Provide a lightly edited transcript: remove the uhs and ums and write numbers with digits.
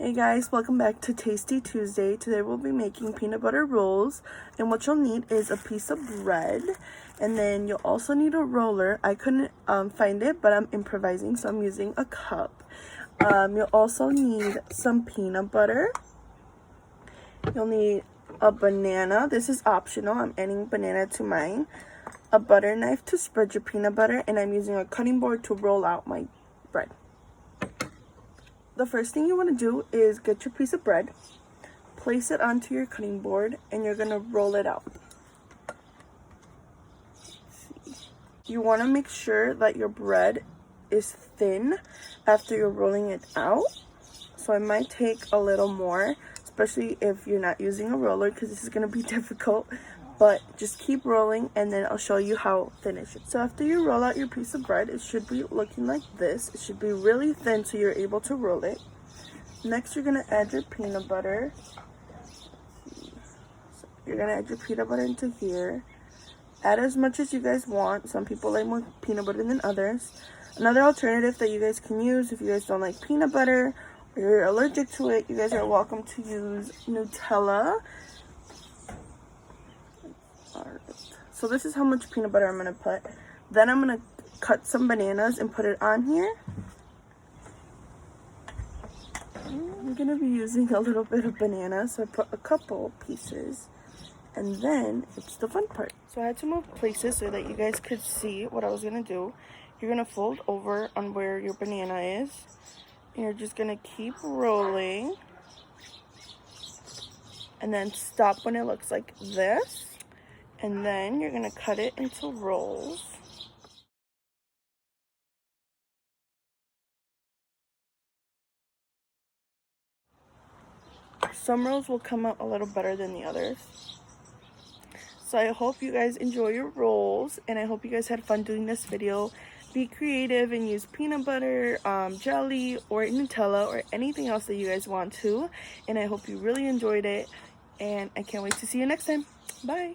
Hey guys, welcome back to Tasty Tuesday. Today we'll be making peanut butter rolls, and what you'll need is a piece of bread, and then you'll also need a roller. I couldn't find it, but I'm improvising, so I'm using a cup. You'll also need some peanut butter. You'll need a banana. This is optional. I'm adding banana to mine. A butter knife to spread your peanut butter, and I'm using a cutting board to roll out my bread. The first thing you want to do is get your piece of bread, place it onto your cutting board, and you're going to roll it out. You want to make sure that your bread is thin after you're rolling it out. So it might take a little more, especially if you're not using a roller, because this is going to be difficult. But just keep rolling, and then I'll show you how thin it should. So after you roll out your piece of bread, it should be looking like this. It should be really thin so you're able to roll it. Next, you're going to add your peanut butter. So you're going to add your peanut butter into here. Add as much as you guys want. Some people like more peanut butter than others. Another alternative that you guys can use if you guys don't like peanut butter or you're allergic to it, you guys are welcome to use Nutella. Alright, so this is how much peanut butter I'm going to put. Then I'm going to cut some bananas and put it on here. I'm going to be using a little bit of banana, so I put a couple pieces. And then it's the fun part. So I had to move places so that you guys could see what I was going to do. You're going to fold over on where your banana is. And you're just going to keep rolling. And then stop when it looks like this. And then you're going to cut it into rolls. Some rolls will come out a little better than the others. So I hope you guys enjoy your rolls, and I hope you guys had fun doing this video. Be creative and use peanut butter, jelly, or Nutella, or anything else that you guys want to. And I hope you really enjoyed it, and I can't wait to see you next time. Bye!